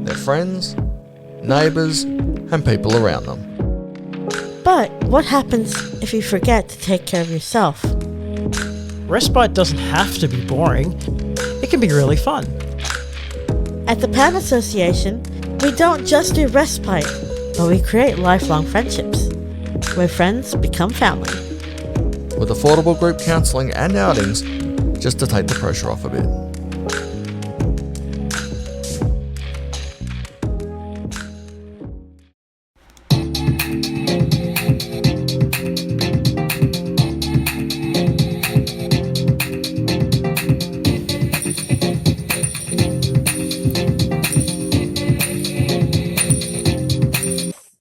their friends, neighbours, and people around them. But what happens if you forget to take care of yourself? Respite doesn't have to be boring. It can be really fun. At the PAN Association, we don't just do respite, but we create lifelong friendships, where friends become family. With affordable group counselling and outings, just to take the pressure off a bit.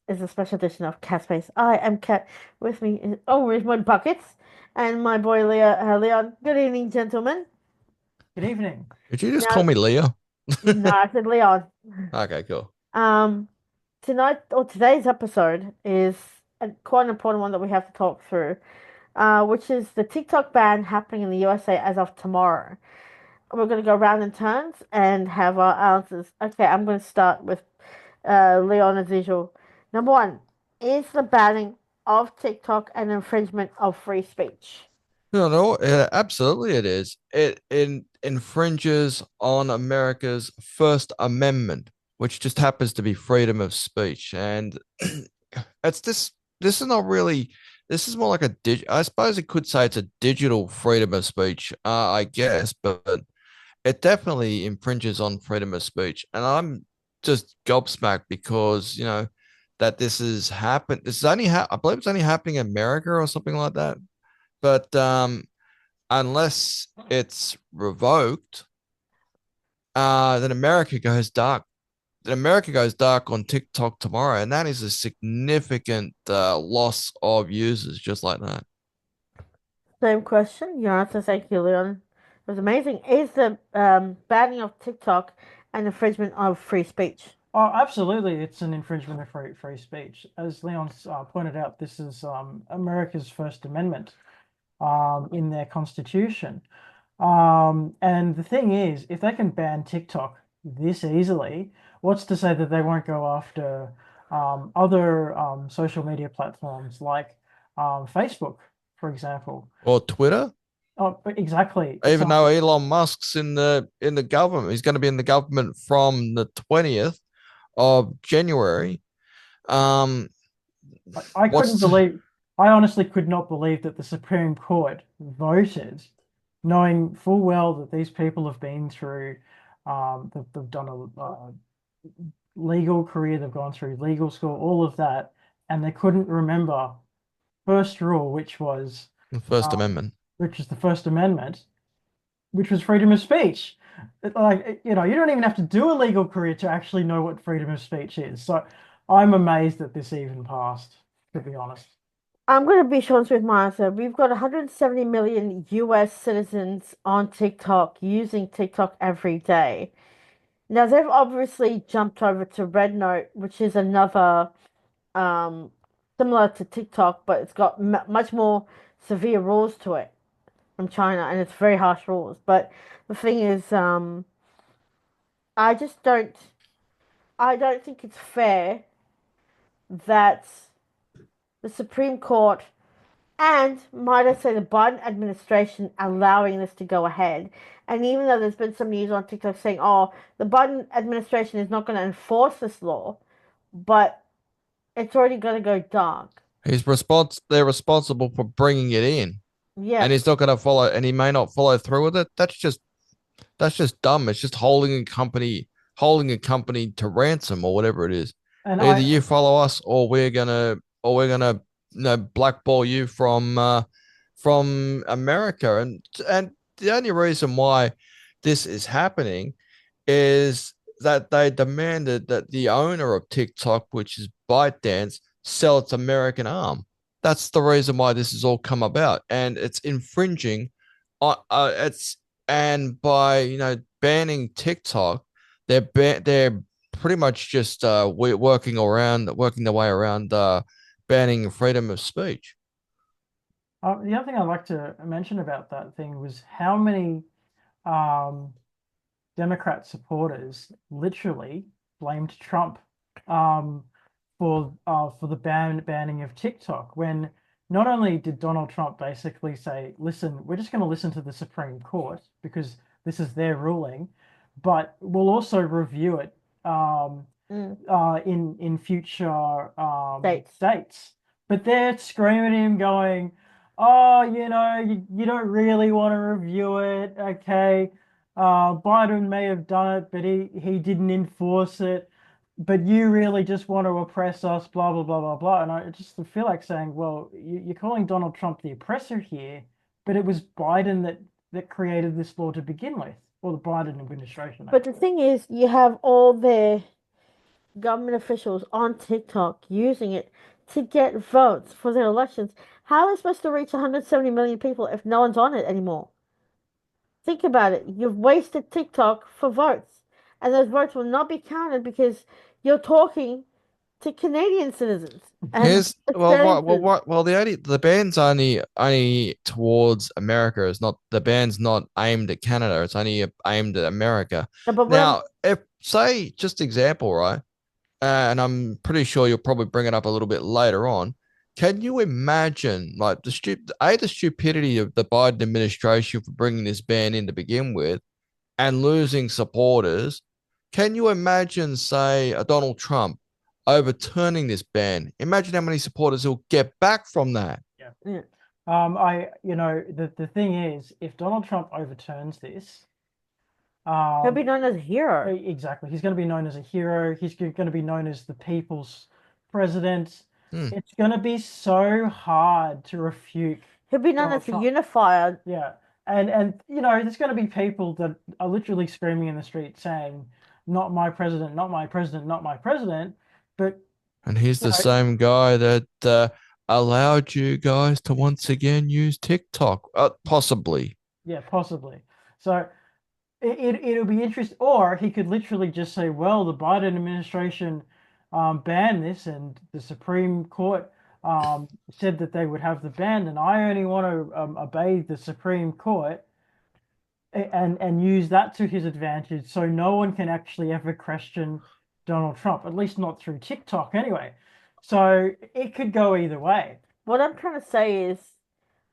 Is a special edition of Cat Space. I am Cat. With me is Richmond Buckets and my boy Leon. Good evening, gentlemen. Good evening. Did you just call me Leo? No, I said Leon. Okay, cool. Today's episode is quite an important one that we have to talk through, which is the TikTok ban happening in the USA as of tomorrow. We're going to go round in turns and have our answers. Okay, I'm going to start with Leon as usual. Number one, is the banning of TikTok an infringement of free speech? No, absolutely it is. It infringes on America's First Amendment, which just happens to be freedom of speech. And it's this is not really, this is more like I suppose it could say it's a digital freedom of speech, I guess, but it definitely infringes on freedom of speech. And I'm just gobsmacked because, that this has happened. This is only I believe it's only happening in America or something like that. But unless it's revoked, then America goes dark. Then America goes dark on TikTok tomorrow, and that is a significant loss of users, just like that. Same question. Your answer, thank you, Leon. It was amazing. Is the banning of TikTok an infringement of free speech? Oh, absolutely, it's an infringement of free speech. As Leon's pointed out, this is America's First Amendment in their constitution. And the thing is, if they can ban TikTok this easily, what's to say that they won't go after other social media platforms like Facebook, for example? Or Twitter. Oh, exactly. Even though Elon Musk's in the government, he's going to be in the government from the 20th of January. I couldn't believe, I honestly could not believe that the Supreme Court voted, knowing full well that these people have been through, they've done a legal career, they've gone through legal school, all of that, and they couldn't remember first rule, which was the First Amendment, which is the First Amendment, which was freedom of speech. Like, you don't even have to do a legal career to actually know what freedom of speech is. So I'm amazed that this even passed, to be honest. I'm going to be short with my answer. We've got 170 million US citizens on TikTok using TikTok every day. Now, they've obviously jumped over to Red Note, which is another similar to TikTok, but it's got much more severe rules to it from China, and it's very harsh rules. But the thing is, I just don't, I don't think it's fair that the Supreme Court and, might I say, the Biden administration allowing this to go ahead. And even though there's been some news on TikTok saying, oh, the Biden administration is not going to enforce this law, but it's already going to go dark. They're responsible for bringing it in. Yeah. And he's not going to follow, and he may not follow through with it. That's just dumb. It's just holding a company to ransom or whatever it is. And either you follow us, or we're gonna blackball you from America. And the only reason why this is happening is that they demanded that the owner of TikTok, which is ByteDance, sell its American arm. That's the reason why this has all come about, and it's infringing. And by banning TikTok, they're pretty much just working their way around banning freedom of speech. The other thing I'd like to mention about that thing was how many Democrat supporters literally blamed Trump um, for the banning of TikTok when not only did Donald Trump basically say, "Listen, we're just going to listen to the Supreme Court because this is their ruling, but we'll also review it um, Mm. in future States. dates." But they're screaming at him, going, "Oh, you don't really want to review it, okay? Biden may have done it, but he didn't enforce it. But you really just want to oppress us, blah blah blah blah blah." And I just feel like saying, "Well, you're calling Donald Trump the oppressor here, but it was Biden that created this law to begin with, or the Biden administration, I But should the say." thing is, you have all the government officials on TikTok using it to get votes for their elections. How are they supposed to reach 170 million people if no one's on it anymore? Think about it. You've wasted TikTok for votes, and those votes will not be counted because you're talking to Canadian citizens and Here's well, Australian citizens. the ban's only towards America. It's not the ban's not aimed at Canada. It's only aimed at America. No, but what I'm Now, if say just example, right? And I'm pretty sure you'll probably bring it up a little bit later on. Can you imagine like the stupidity of the Biden administration for bringing this ban in to begin with and losing supporters? Can you imagine, say, a Donald Trump overturning this ban? Imagine how many supporters he'll get back from that. Yeah. yeah, The thing is, if Donald Trump overturns this, he'll um, be known as a hero. exactly, he's going to be known as a hero. He's going to be known as the people's president. Hmm. It's going to be so hard to refute He'll be known Donald as a Trump. unifier. Yeah, and there's going to be people that are literally screaming in the street saying, "Not my president, not my president, not my president." But And he's you the know, same guy that allowed you guys to once again use TikTok, possibly. yeah, possibly. So it'll be interesting, or he could literally just say, "Well, the Biden administration banned this, and the Supreme Court said that they would have the ban, and I only want to obey the Supreme Court and use that to his advantage, so no one can actually ever question Donald Trump, at least not through TikTok anyway." So it could go either way. What I'm trying to say is,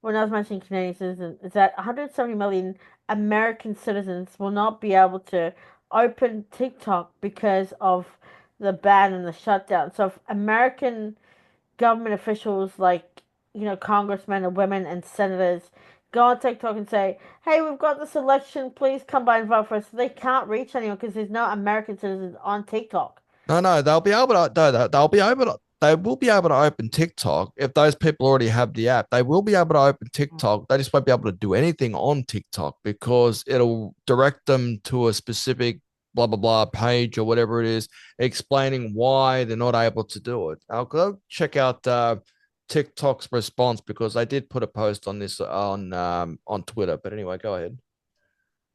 when I was mentioning Canadian citizens, is that 170 million American citizens will not be able to open TikTok because of the ban and the shutdown. So if American government officials like, congressmen and women and senators go on TikTok and say, "Hey, we've got this election, please come by and vote for us," they can't reach anyone because there's no American citizens on TikTok. No, they'll be able to. No, they'll be able to. They will be able to open TikTok if those people already have the app. They will be able to open TikTok. They just won't be able to do anything on TikTok because it'll direct them to a specific blah blah blah page or whatever it is, explaining why they're not able to do it. I'll go check out TikTok's response because they did put a post on this on Twitter. But anyway, go ahead.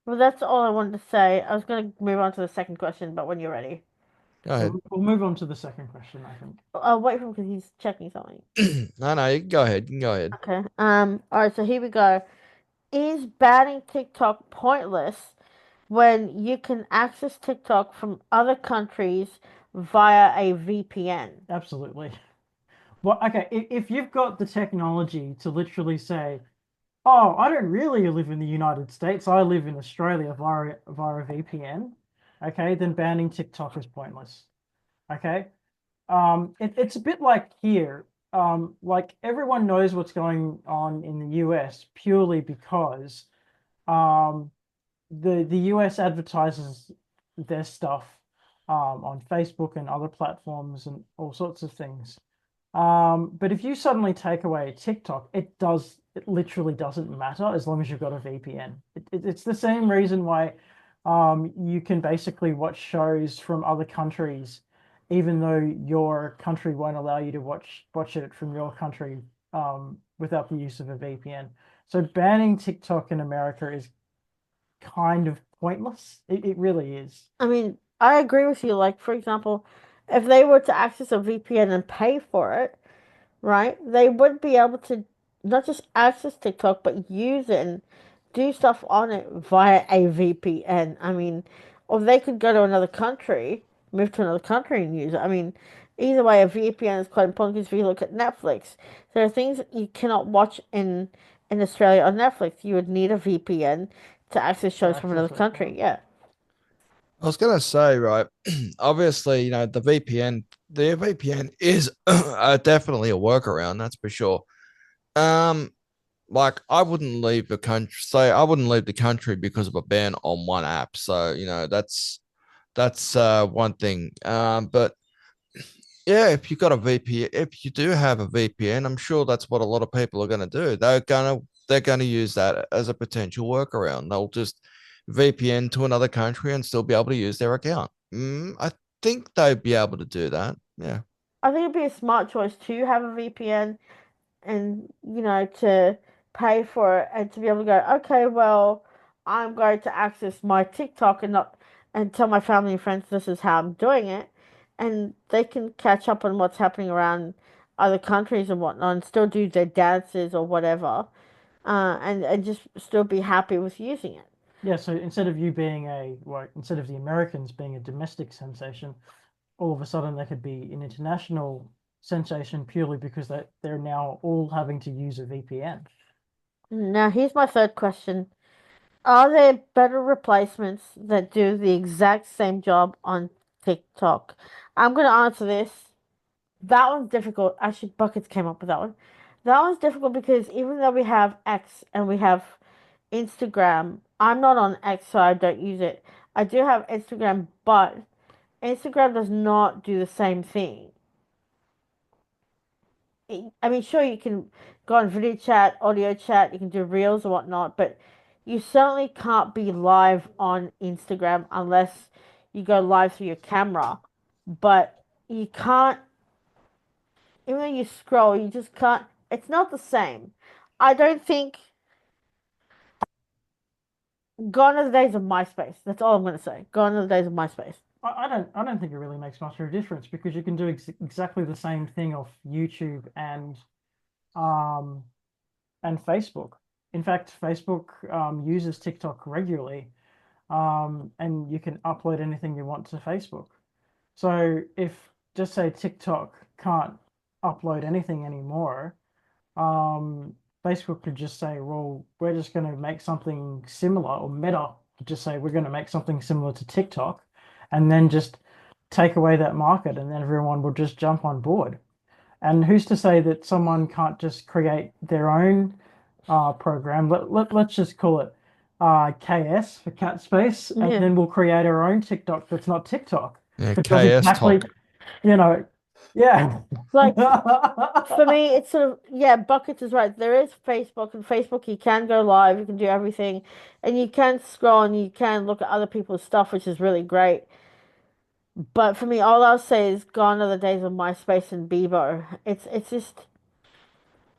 Well, that's all I wanted to say. I was going to move on to the second question, but when you're ready. Go ahead. We'll move on to the second question, I think. I'll wait for him because he's checking something. No, you can go ahead. You can go ahead. Okay. All right. So here we go. Is banning TikTok pointless when you can access TikTok from other countries via a VPN? Absolutely. Well, okay, if you've got the technology to literally say, "Oh, I don't really live in the United States, I live in Australia via VPN," okay, then banning TikTok is pointless. Okay? It's a bit like here. Like everyone knows what's going on in the US purely because um, the US advertises their stuff on Facebook and other platforms and all sorts of things. But if you suddenly take away TikTok, it literally doesn't matter as long as you've got a VPN. It's the same reason why you can basically watch shows from other countries, even though your country won't allow you to watch it from your country without the use of a VPN. So banning TikTok in America is kind of pointless. It really is. I mean, I agree with you. Like, for example, if they were to access a VPN and pay for it, right, they would be able to not just access TikTok, but use it and do stuff on it via a VPN. I mean, or they could go to another country, move to another country and use it. I mean, either way, a VPN is quite important because if you look at Netflix, there are things that you cannot watch in Australia on Netflix. You would need a VPN to access To shows from another access it. Yeah. country. Yeah. I was gonna say, right, obviously, the VPN is definitely a workaround, that's for sure. Um, like I wouldn't leave the country, say I wouldn't leave the country because of a ban on one app. So, that's one thing. But yeah, if you got a VPN, if you do have a VPN, I'm sure that's what a lot of people are gonna do. They're gonna use that as a potential workaround. They'll just VPN to another country and still be able to use their account. I think they'd be able to do that. Yeah. I think it'd be a smart choice to have a VPN and to pay for it and to be able to go, okay, well, I'm going to access my TikTok and not and tell my family and friends this is how I'm doing it, and they can catch up on what's happening around other countries and whatnot, and still do their dances or whatever, and just still be happy with using it. Yeah, so instead of you being instead of the Americans being a domestic sensation, all of a sudden they could be an international sensation purely because they're now all having to use a VPN. Now, here's my third question. Are there better replacements that do the exact same job on TikTok? I'm going to answer this. That one's difficult. Actually, Buckets came up with that one. That one's difficult because even though we have X and we have Instagram, I'm not on X, so I don't use it. I do have Instagram, but Instagram does not do the same thing. I mean, sure, you can go on video chat, audio chat, you can do reels or whatnot, but you certainly can't be live on Instagram unless you go live through your camera. But you can't, even when you scroll, you just can't, it's not the same. I don't think, gone are the days of MySpace. That's all I'm going to say. Gone are the days of MySpace. I don't think it really makes much of a difference because you can do exactly the same thing off YouTube um and Facebook. In fact, Facebook uses TikTok regularly, and you can upload anything you want to Facebook. So if just say TikTok can't upload anything anymore, um, Facebook could just say, well, we're just going to make something similar, or Meta could just say, we're going to make something similar to TikTok, and then just take away that market, and then everyone will just jump on board. And who's to say that someone can't just create their own program? Let's just call it KS for cat space, and Yeah. then we'll create our own TikTok that's not TikTok. Yeah, That does KS exactly, talk. you know, yeah. Like, for me, it's sort of, yeah, Buckets is right. There is Facebook, and Facebook, you can go live, you can do everything, and you can scroll and you can look at other people's stuff, which is really great. But for me, all I'll say is gone are the days of MySpace and Bebo. It's just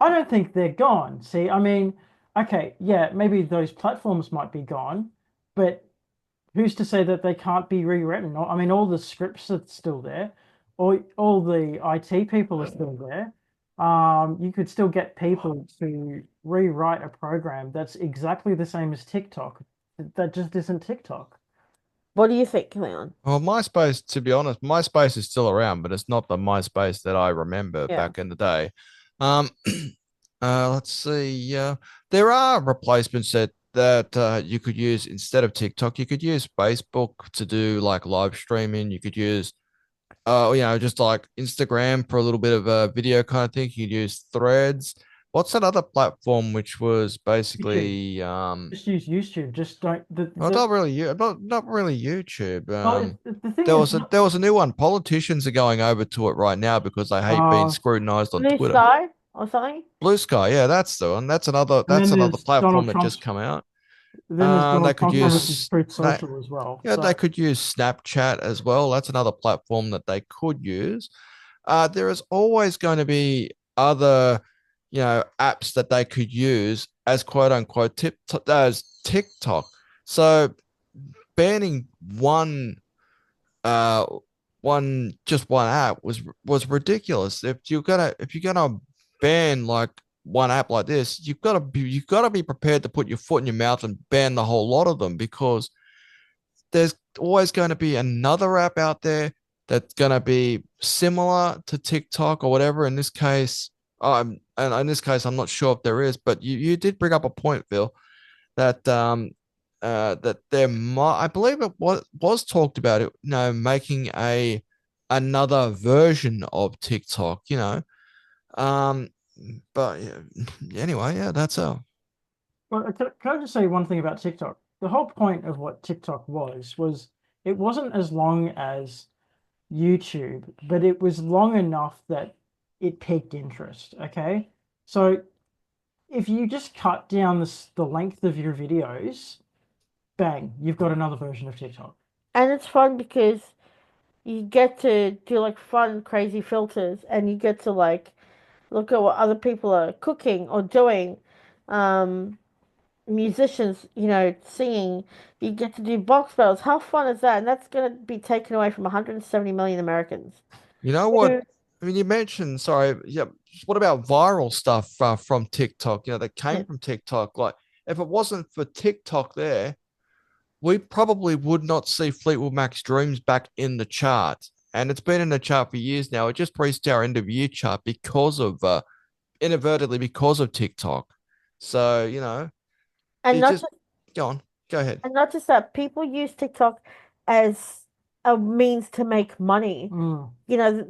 I don't think they're gone. See, I mean, okay, yeah, maybe those platforms might be gone, but who's to say that they can't be rewritten? I mean, all the scripts are still there, all the IT people are still there. You could still get people to rewrite a program that's exactly the same as TikTok. That just isn't TikTok. what do you think, Leon? Well, MySpace, to be honest, MySpace is still around, but it's not the MySpace that I remember Yeah. back in the day. Um, let's see. There are replacements that you could use instead of TikTok. You could use Facebook to do like live streaming. You could use, just like Instagram for a little bit of a video kind of thing. You could use Threads. What's that other platform which was YouTube. basically Just use YouTube. Just don't well, not really YouTube. well, the thing There is, was a new one. Politicians are going over to it right now because they hate being uh, scrutinized on Blue Twitter. Sky or something? Blue Sky, yeah, that's the one. and then That's another there's platform Donald that just Trump's come out. Then there's They Donald could Trump's one, which is use Truth that. Social as well. Yeah, they So could use Snapchat as well. That's another platform that they could use. There is always going to be other, apps that they could use as quote unquote tip as TikTok. So banning uh one app was ridiculous. If you're gonna ban like one app like this, you've got to be prepared to put your foot in your mouth and ban the whole lot of them because there's always going to be another app out there that's gonna be similar to TikTok or whatever. In this case, and in this case, I'm not sure if there is, but you did bring up a point, Phil, that that there might, I believe it was talked about it, making another version of TikTok, um, but yeah, anyway, yeah, that's a. Well, can I just say one thing about TikTok? The whole point of what TikTok was it wasn't as long as YouTube, but it was long enough that it piqued interest. Okay, so if you just cut down the length of your videos, bang, you've got another version of TikTok. And it's fun because you get to do like fun, crazy filters, and you get to like look at what other people are cooking or doing. Um, Musicians, singing. You get to do box battles. How fun is that? And that's going to be taken away from 170 million Americans. You know what? Who, I mean, you mentioned, sorry, yeah. What about viral stuff from TikTok? That came yeah. from TikTok. Like, if it wasn't for TikTok, we probably would not see Fleetwood Mac's Dreams back in the chart. And it's been in the chart for years now. It just reached our end of year chart because of, inadvertently, because of TikTok. So, And it not just, just go on, go ahead. And not just that, people use TikTok as a means to make money. Mm.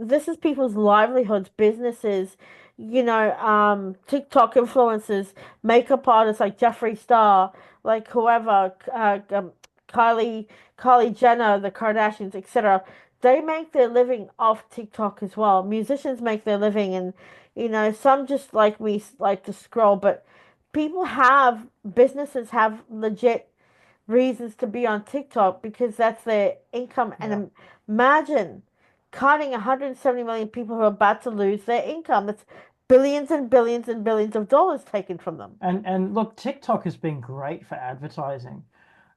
This is people's livelihoods, businesses, TikTok influencers, makeup artists like Jeffree Star, like whoever, Kylie, Kylie Jenner, the Kardashians, etc. They make their living off TikTok as well. Musicians make their living, and some just like we like to scroll, but businesses have legit reasons to be on TikTok because that's their income. Yeah. And imagine cutting 170 million people who are about to lose their income. That's billions and billions and billions of dollars taken from them. And look, TikTok has been great for advertising,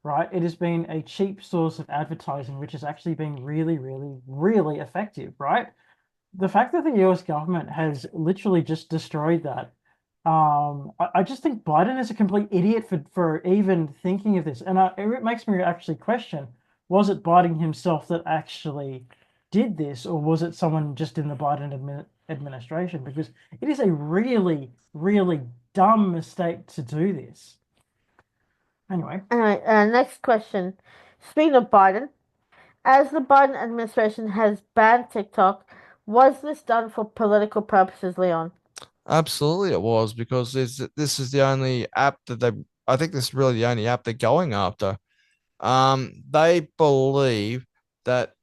right? It has been a cheap source of advertising, which has actually been really, really, really effective, right? The fact that the US government has literally just destroyed that, I just think Biden is a complete idiot for even thinking of this. And it makes me actually question, was it Biden himself that actually did this, or was it someone just in the administration? Because it is a really, really dumb mistake to do this. Anyway, All right, next question. Speaking of Biden, as the Biden administration has banned TikTok, was this done for political purposes, Leon? Absolutely, it was because this is the only app that I think this is really the only app they're going after. They believe that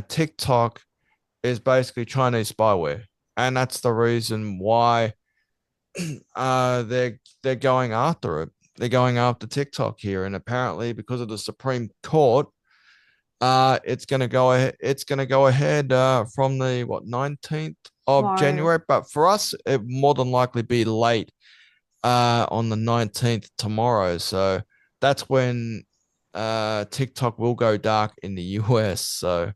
TikTok is basically Chinese spyware, and that's the reason why they're going after it. They're going after TikTok here, and apparently because of the Supreme Court, it's gonna go ahead. It's gonna go ahead from the 19th of Tomorrow. January, but for us, it more than likely be late on the 19th tomorrow. So that's when TikTok will go dark in the US. So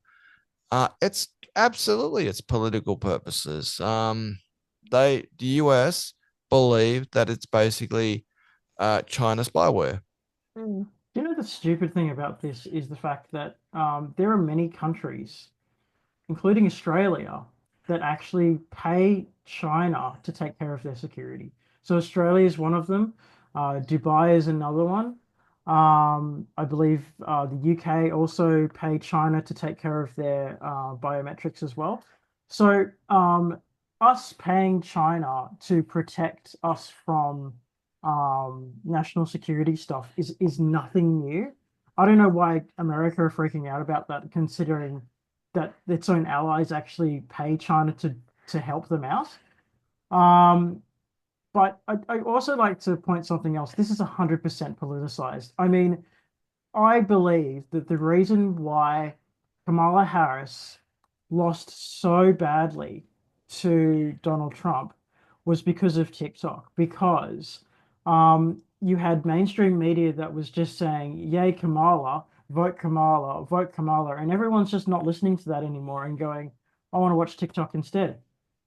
it's absolutely it's political purposes. The US believe that it's basically China spyware. Mm. you know the stupid thing about this is the fact that there are many countries, including Australia, that actually pay China to take care of their security. So Australia is one of them. Dubai is another one. I believe the UK also pay China to take care of their biometrics as well. So us paying China to protect us from national security stuff is nothing new. I don't know why America are freaking out about that, considering that its own allies actually pay China to help them out. Um, but I also like to point something else. This is 100% politicized. I mean, I believe that the reason why Kamala Harris lost so badly to Donald Trump was because of TikTok, because you had mainstream media that was just saying, Yay, vote Kamala, and everyone's just not listening to that anymore and going, I want to watch TikTok instead.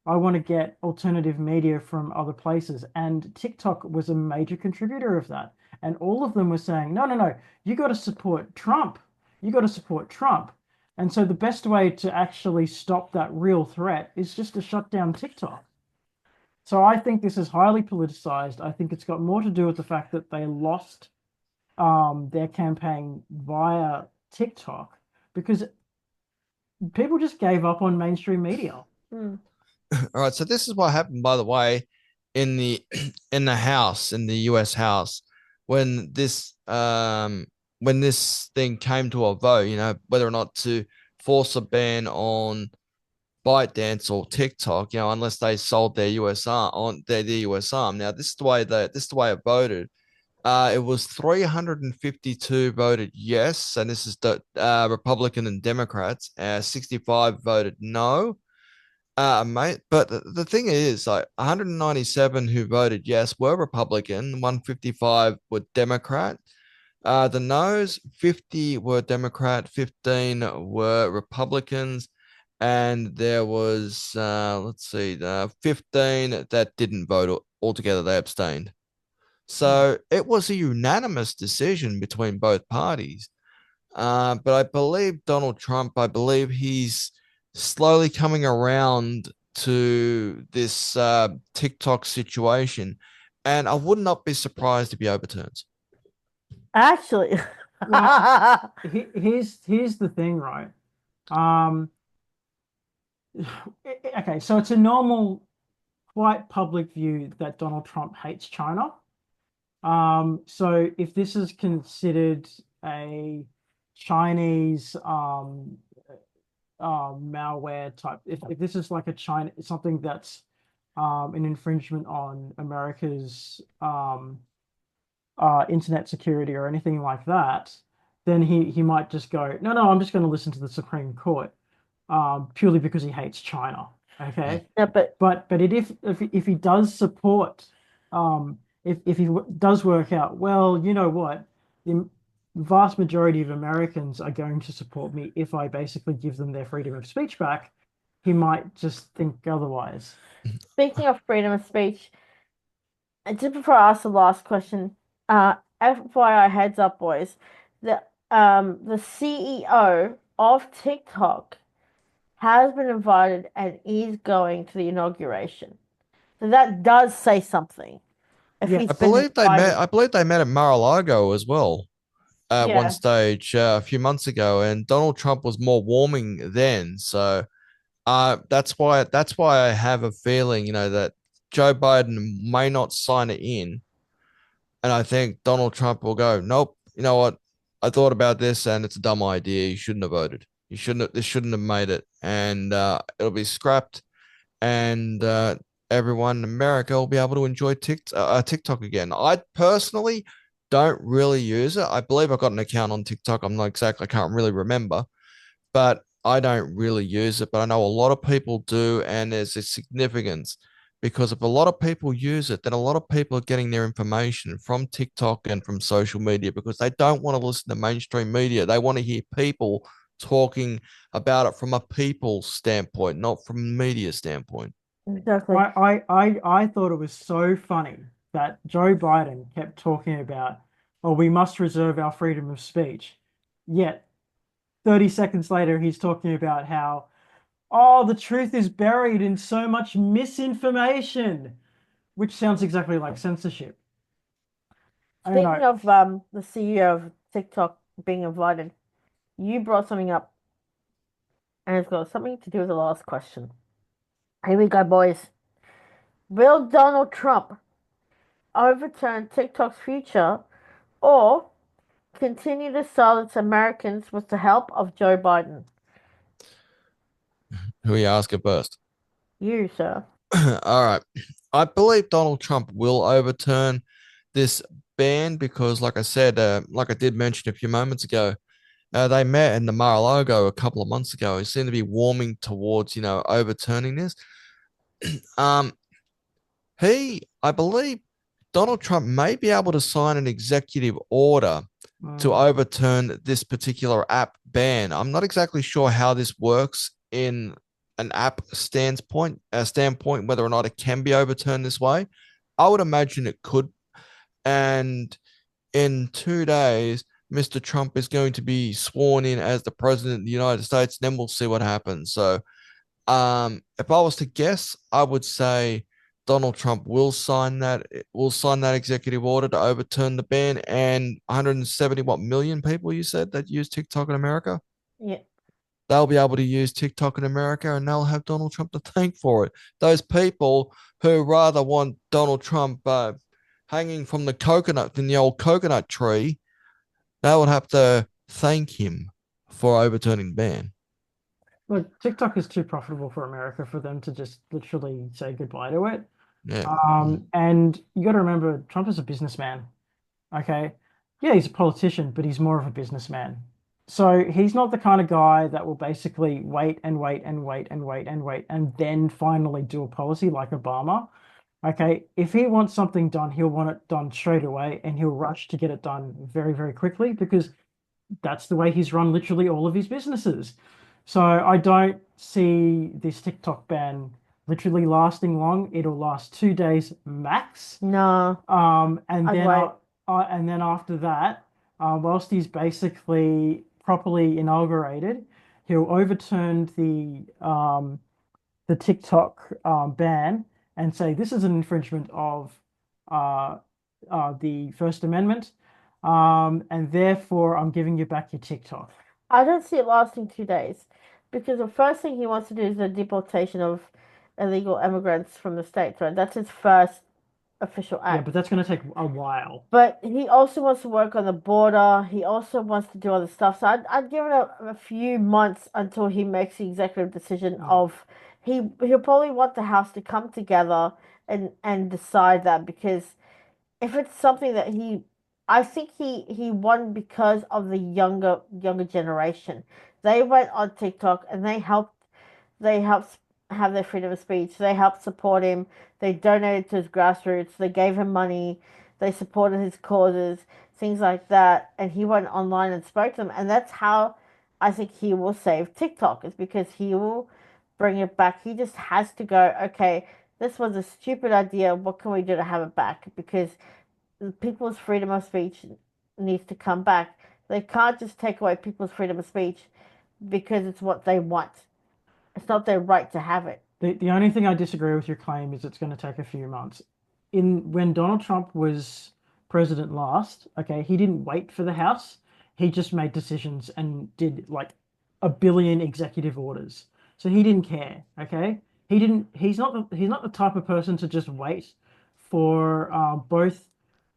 I want to get alternative media from other places. And TikTok was a major contributor of that. And all of them were saying, no, no, no, you got to support Trump. You got to support Trump. And so the best way to actually stop that real threat is just to shut down TikTok. So I think this is highly politicized. I think it's got more to do with the fact that they lost their campaign via TikTok because people just gave up on mainstream media. Mm. All right, so this is what happened, by the way, in the in the House, in the U.S. House, when this thing came to a vote, whether or not to force a ban on ByteDance or TikTok, unless they sold their US arm on their US arm. Now, this is the way it voted. It was 352 voted yes, and this is the Republican and Democrats. 65 voted no. Mate, but the thing is, like 197 who voted yes were Republican, 155 were Democrat. The no's, 50 were Democrat, 15 were Republicans, and there was let's see, 15 that didn't vote altogether. They abstained. Hmm. So it was a unanimous decision between both parties. But I believe Donald Trump, I believe he's slowly coming around to this TikTok situation. And I would not be surprised if he overturns. Actually, Well, here's the thing, right? Um, okay, so it's a normal, quite public view that Donald Trump hates China. So if this is considered a Chinese malware type, if this is like a China something that's an infringement on America's internet security or anything like that, then he might just go, no, I'm just going to listen to the Supreme Court, purely because he hates China. Mm. Okay, yeah, but but if he does support, if he does work out, well, you know what, the vast majority of Americans are going to support me if I basically give them their freedom of speech back. He might just think otherwise. speaking of freedom of speech, and just before I ask the last question, FYI heads up, boys, the CEO of TikTok has been invited and is going to the inauguration. So that does say something. If Yeah, he's been invited, I believe they met at Mar-a-Lago as well at one yeah. stage a few months ago, and Donald Trump was more warming then. So that's why I have a feeling, that Joe Biden may not sign it in, and I think Donald Trump will go, nope. You know what? I thought about this, and it's a dumb idea. You shouldn't have voted. You shouldn't have. This shouldn't have made it, and it'll be scrapped, and everyone in America will be able to enjoy TikTok again. I personally don't really use it. I believe I've got an account on TikTok. I'm not exactly. I can't really remember, but I don't really use it. But I know a lot of people do, and there's a significance because if a lot of people use it, then a lot of people are getting their information from TikTok and from social media because they don't want to listen to mainstream media. They want to hear people talking about it from a people standpoint, not from a media standpoint. Exactly. I thought it was so funny that Joe Biden kept talking about, oh, we must reserve our freedom of speech. Yet 30 seconds later, he's talking about how, oh, the truth is buried in so much misinformation, which sounds exactly like censorship. I don't know. Speaking of the CEO of TikTok being invited, you brought something up, and it's got something to do with the last question. Here we go, boys. Will Donald Trump overturn TikTok's future or continue to silence Americans with the help of Joe Biden? Who are you asking first? You, sir. All right. I believe Donald Trump will overturn this ban because, like I said, like I did mention a few moments ago, they met in the Mar-a-Lago a couple of months ago. He seemed to be warming towards, overturning this. Um, I believe Donald Trump may be able to sign an executive order to Mm. overturn this particular app ban. I'm not exactly sure how this works in an app standpoint, whether or not it can be overturned this way. I would imagine it could. And in 2 days, Mr. Trump is going to be sworn in as the president of the United States. Then we'll see what happens. So, if I was to guess, I would say Donald Trump will sign that executive order to overturn the ban, and 170 what million people you said that use TikTok in America, Yeah. they'll be able to use TikTok in America, and they'll have Donald Trump to thank for it. Those people who rather want Donald Trump hanging from the coconut than the old coconut tree, they would have to thank him for overturning the ban. Look, TikTok is too profitable for America for them to just literally say goodbye to it. Yeah. And you got to remember, Trump is a businessman. Okay. Yeah, he's a politician, but he's more of a businessman. So he's not the kind of guy that will basically wait and wait and wait and wait and wait and then finally do a policy like Obama. Okay. If he wants something done, he'll want it done straight away and he'll rush to get it done very, very quickly because that's the way he's run literally all of his businesses. So I don't see this TikTok ban literally lasting long. It'll last 2 days max. No, And I'd then wait. after that, whilst he's basically properly inaugurated, he'll overturn the TikTok ban and say this is an infringement of uh, the First Amendment, and therefore I'm giving you back your TikTok. I don't see it lasting 2 days because the first thing he wants to do is the deportation of illegal immigrants from the States, right? That's his first official Yeah, act. but that's going to take a while. But he also wants to work on the border. He also wants to do other stuff. So I'd give it a few months until he makes the executive decision Mm. of he'll probably want the House to come together and decide that because if it's something that I think he won because of the younger generation. They went on TikTok and they helped have their freedom of speech. They helped support him. They donated to his grassroots. They gave him money. They supported his causes, things like that. And he went online and spoke to them. And that's how I think he will save TikTok, is because he will bring it back. He just has to go, okay, this was a stupid idea. What can we do to have it back? Because people's freedom of speech needs to come back. They can't just take away people's freedom of speech because it's what they want. It's not their right to have it. The only thing I disagree with your claim is it's going to take a few months. In when Donald Trump was president last, okay, he didn't wait for the House. He just made decisions and did like a billion executive orders. So he didn't care, okay? He's not the type of person to just wait for both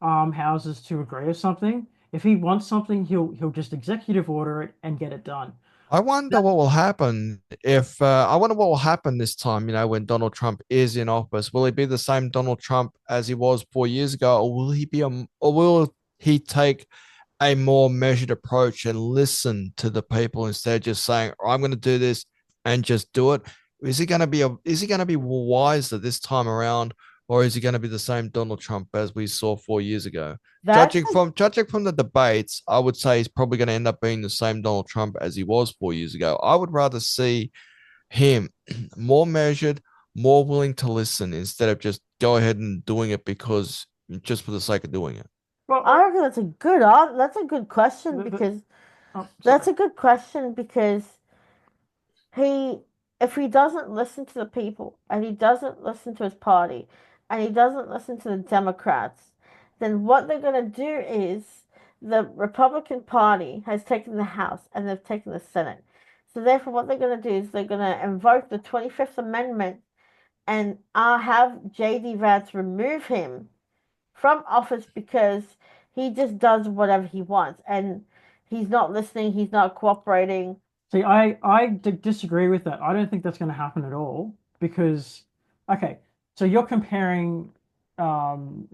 houses to agree or something. If he wants something, he'll just executive order it and get it done. I wonder what will happen if I wonder what will happen this time, when Donald Trump is in office. Will he be the same Donald Trump as he was 4 years ago, or will he take a more measured approach and listen to the people instead of just saying, "Oh, I'm going to do this and just do it"? Is he going to be wiser this time around, or is he going to be the same Donald Trump as we saw 4 years ago? That's Judging from the debates, I would say he's probably going to end up being the same Donald Trump as he was 4 years ago. I would rather see him more measured, more willing to listen instead of just go ahead and doing it because just for the sake of doing it. I Well, reckon that's a good question because sorry. he if he doesn't listen to the people and he doesn't listen to his party and he doesn't listen to the Democrats, then what they're going to do is the Republican Party has taken the House and they've taken the Senate. So therefore, what they're going to do is they're going to invoke the 25th Amendment and have J.D. Vance remove him from office because he just does whatever he wants and he's not listening, he's not cooperating. See, I disagree with that. I don't think that's going to happen at all because, okay, so you're comparing um,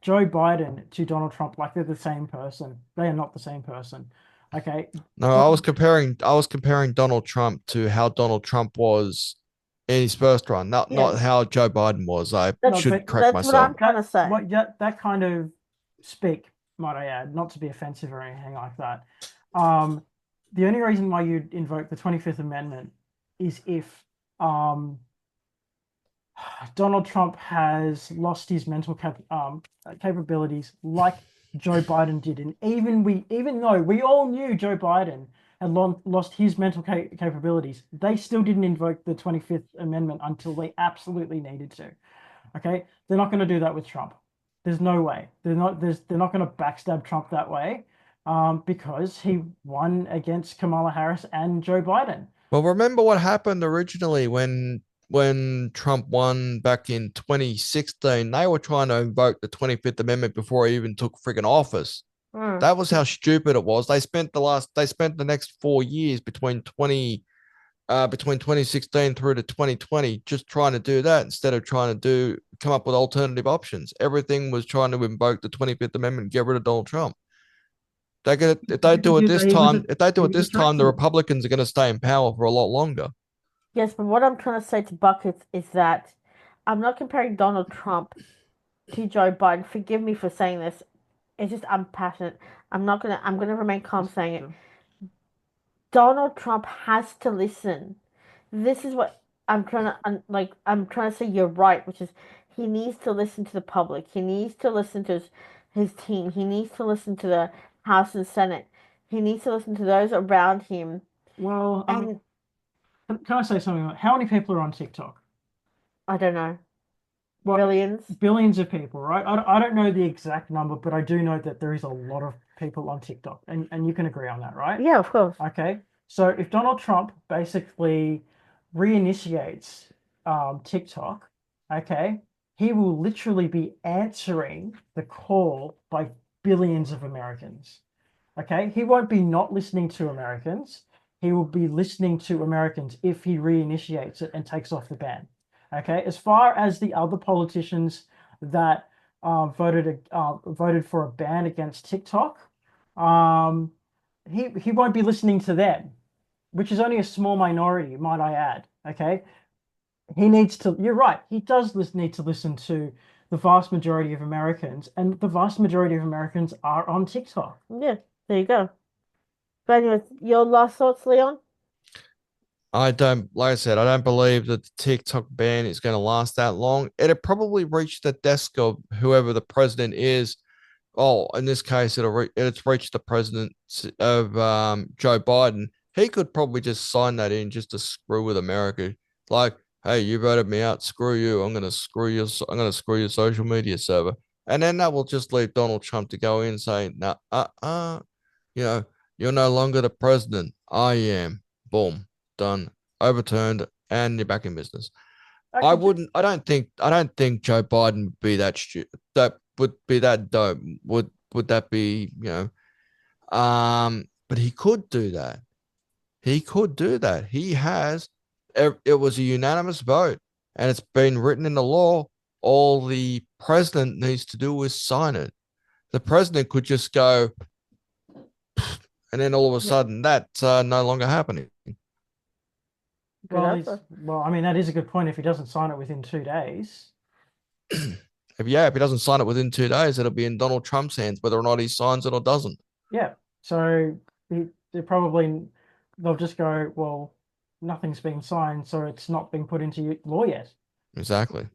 Joe Biden to Donald Trump like they're the same person. They are not the same person. Okay. No, I was comparing Donald Trump to how Donald Trump was in his first run, not Yeah, not how Joe Biden was. I No, that's should but correct that's what myself. I'm trying to say. that kind of speak, might I add, not to be offensive or anything like that. Um, the only reason why you'd invoke the 25th Amendment is if um, Donald Trump has lost his mental capabilities, like Joe Biden did. And even though we all knew Joe Biden had lost his mental capabilities, they still didn't invoke the 25th Amendment until they absolutely needed to. Okay, they're not going to do that with Trump. There's no way. They're not going to backstab Trump that way, because he won against Kamala Harris and Joe Biden. Well, remember what happened originally when Trump won back in 2016? They were trying to invoke the 25th Amendment before he even took friggin' office. Mm. That was how stupid it was. They spent the next 4 years between 2016 through to 2020 just trying to do that instead of trying to come up with alternative options. Everything was trying to invoke the 25th Amendment, get rid of Donald Trump. If they do it this time, the Republicans are going to stay in power for a lot longer. Yes, but what I'm trying to say to Buckets is that I'm not comparing Donald Trump to Joe Biden. Forgive me for saying this. It's just I'm passionate. I'm gonna remain calm saying it. Donald Trump has to listen. This is what I'm trying to I'm trying to say you're right, which is he needs to listen to the public. He needs to listen to his team. He needs to listen to the House and Senate. He needs to listen to those around him. Well, And can I say something? How many people are on TikTok? I don't know, Well, billions. billions of people, right? I don't know the exact number, but I do know that there is a lot of people on TikTok, and you can agree on that, right? Yeah, of course. Okay. So if Donald Trump basically reinitiates TikTok, okay, he will literally be answering the call by billions of Americans. Okay, he won't be not listening to Americans. He will be listening to Americans if he reinitiates it and takes off the ban. Okay, as far as the other politicians that voted for a ban against TikTok, um, he won't be listening to them, which is only a small minority, might I add. Okay, he needs to. You're right. He does need to listen to the vast majority of Americans, and the vast majority of Americans are on TikTok. Yeah, there you go. But anyways, your last thoughts, Leon? Like I said, I don't believe that the TikTok ban is going to last that long. It'll probably reach the desk of whoever the president is. Oh, in this case, it's reached the president of Joe Biden. He could probably just sign that in just to screw with America. Like, hey, you voted me out. Screw you. I'm gonna screw you. I'm gonna screw your social media server, and then that will just leave Donald Trump to go in and say, "No, you know, you're no longer the president. I am." Boom, done, overturned, and you're back in business. I Okay, wouldn't. I don't think Joe Biden would be that stupid. That would be that dope. Would that be But he could do that. He could do that. He has. It was a unanimous vote, and it's been written in the law. All the president needs to do is sign it. The president could just go, and then all of a Yeah, sudden that's no longer happening. good answer. I mean, that is a good point if he doesn't sign it within 2 days. If he doesn't sign it within 2 days, it'll be in Donald Trump's hands whether or not he signs it or doesn't. Yeah. So they probably they'll just go, well, nothing's been signed, so it's not been put into law yet. Exactly.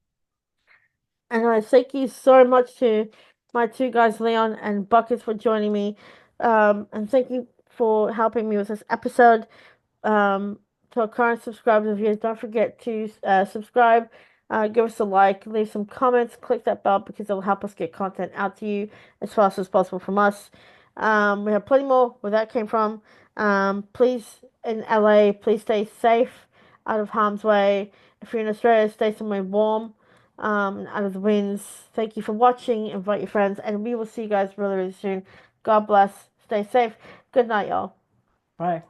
And I thank you so much to my two guys, Leon and Buckets, for joining me. And thank you for helping me with this episode. To our current subscribers and viewers, don't forget to subscribe, give us a like, leave some comments, click that bell because it'll help us get content out to you as fast as possible from us. We have plenty more where that came from. Please, in LA, please stay safe, out of harm's way. If you're in Australia, stay somewhere warm, out of the winds. Thank you for watching. Invite your friends, and we will see you guys really, really soon. God bless. Stay safe. Good night, y'all. Bye.